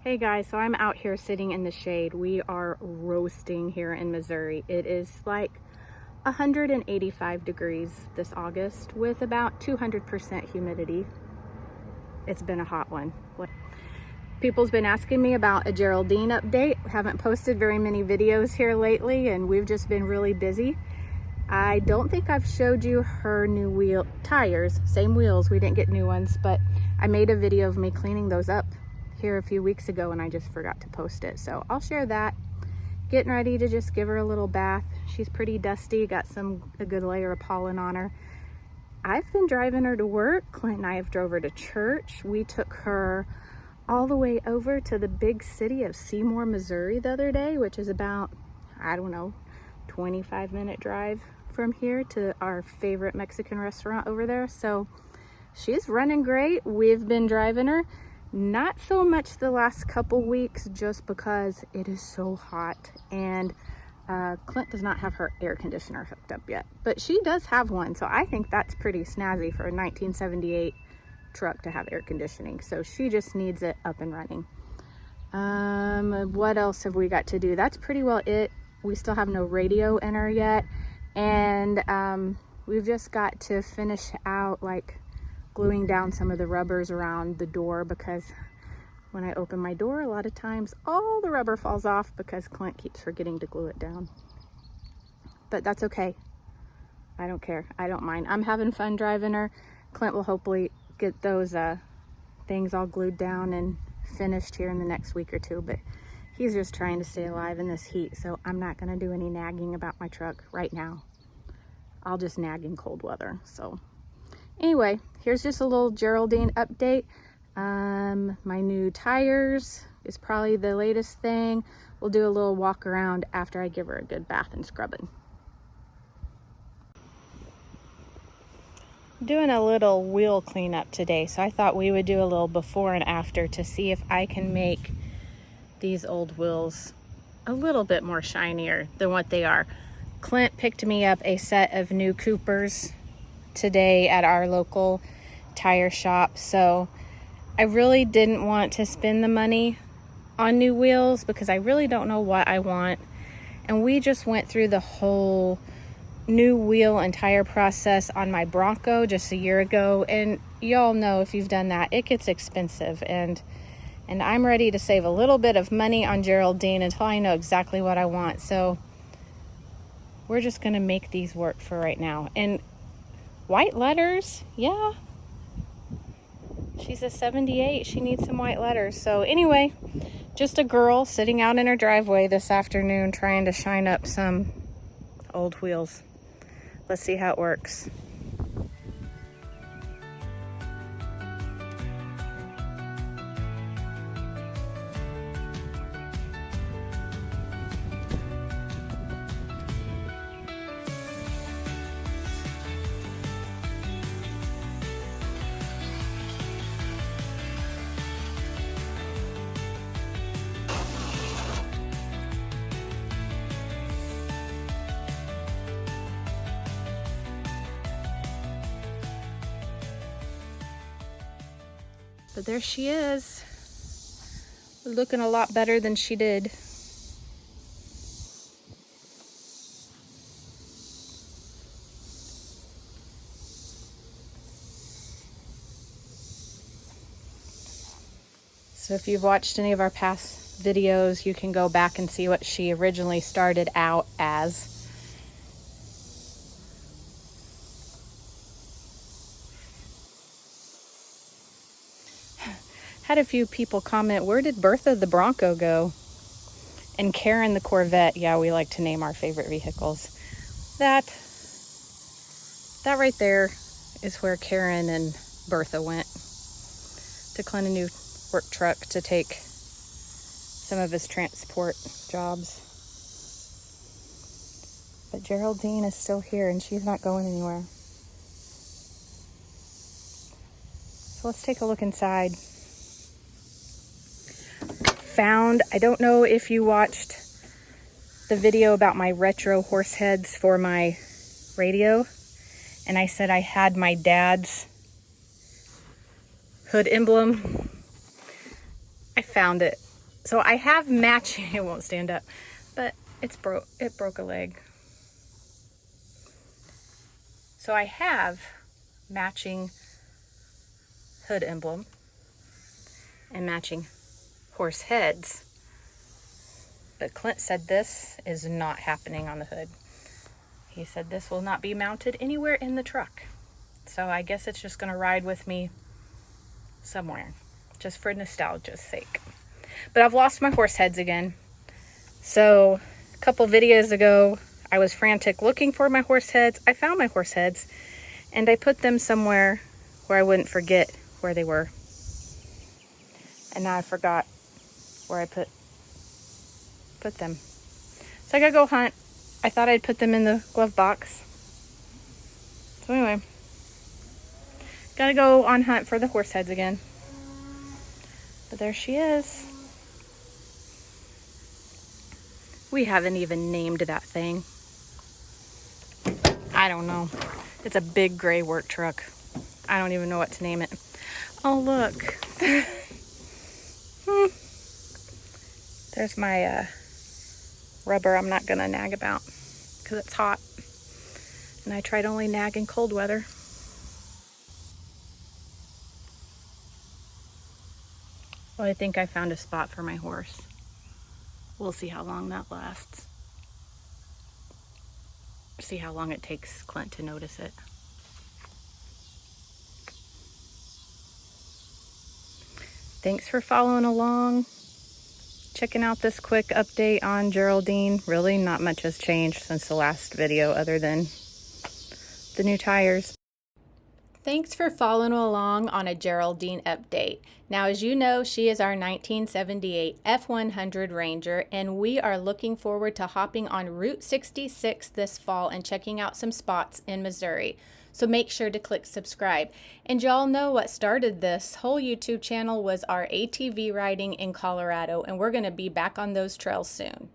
Hey guys, so I'm out here sitting in the shade. We are roasting here in Missouri. It is like 185 degrees this August with about 200% humidity. It's been a hot one. People's been asking me about a Geraldene update. Haven't posted very many videos here lately and we've just been really busy. I don't think I've showed you her new wheel tires, same wheels, we didn't get new ones, but I made a video of me cleaning those up here a few weeks ago and I just forgot to post it. So I'll share that. Getting ready to just give her a little bath. She's pretty dusty, got a good layer of pollen on her. I've been driving her to work. Clint and I have drove her to church. We took her all the way over to the big city of Seymour, Missouri the other day, which is about, I don't know, 25-minute drive from here to our favorite Mexican restaurant over there. So she's running great. We've been driving her. Not so much the last couple weeks just because it is so hot and Clint does not have her air conditioner hooked up yet, but she does have one, so I think that's pretty snazzy for a 1978 truck to have air conditioning. So she just needs it up and running. What else have we got to do? That's pretty well it. We still have no radio in her yet, and we've just got to finish out like gluing down some of the rubbers around the door, because when I open my door, a lot of times all the rubber falls off because Clint keeps forgetting to glue it down. But that's okay. I don't care. I don't mind. I'm having fun driving her. Clint will hopefully get those things all glued down and finished here in the next week or two, but he's just trying to stay alive in this heat, so I'm not going to do any nagging about my truck right now. I'll just nag in cold weather. So anyway, here's just a little Geraldene update. My new tires is probably the latest thing. We'll do a little walk around after I give her a good bath and scrubbing. Doing a little wheel cleanup today, so I thought we would do a little before and after to see if I can make these old wheels a little bit more shinier than what they are. Clint picked me up a set of new Coopers today at our local tire shop, so I really didn't want to spend the money on new wheels because I really don't know what I want, and we just went through the whole new wheel and tire process on my Bronco just a year ago, and y'all know if you've done that, it gets expensive, and I'm ready to save a little bit of money on Geraldene until I know exactly what I want. So we're just gonna make these work for right now. And white letters, yeah, she's a 78, she needs some white letters. So anyway, just a girl sitting out in her driveway this afternoon trying to shine up some old wheels. Let's see how it works. But there she is, looking a lot better than she did. So if you've watched any of our past videos, you can go back and see what she originally started out as. Had a few people comment, where did Bertha the Bronco go? And Karen the Corvette. Yeah, we like to name our favorite vehicles. That right there is where Karen and Bertha went to clean a new work truck to take some of his transport jobs. But Geraldene is still here and she's not going anywhere. So let's take a look inside. I don't know if you watched the video about my retro horse heads for my radio, and I said I had my dad's hood emblem. I found it So I have matching, it won't stand up, but it broke a leg. So I have matching hood emblem and matching horse heads. But Clint said this is not happening on the hood. He said this will not be mounted anywhere in the truck. So I guess it's just gonna ride with me somewhere, just for nostalgia's sake. But I've lost my horse heads again. So a couple videos ago, I was frantic looking for my horse heads. I found my horse heads and I put them somewhere where I wouldn't forget where they were. And now I forgot where I put them. So I gotta go hunt. I thought I'd put them in the glove box. So anyway, gotta go on hunt for the horse heads again. But there she is. We haven't even named that thing. I don't know. It's a big gray work truck. I don't even know what to name it. Oh, look. There's my rubber I'm not gonna nag about because it's hot. And I try to only nag in cold weather. Well, I think I found a spot for my horse. We'll see how long that lasts. See how long it takes Clint to notice it. Thanks for following along. Checking out this quick update on Geraldene. Really not much has changed since the last video other than the new tires. Thanks for following along on a Geraldene update. Now, as you know, she is our 1978 F100 Ranger, and we are looking forward to hopping on Route 66 this fall and checking out some spots in Missouri. So make sure to click subscribe. And y'all know what started this whole YouTube channel was our ATV riding in Colorado, and we're going to be back on those trails soon.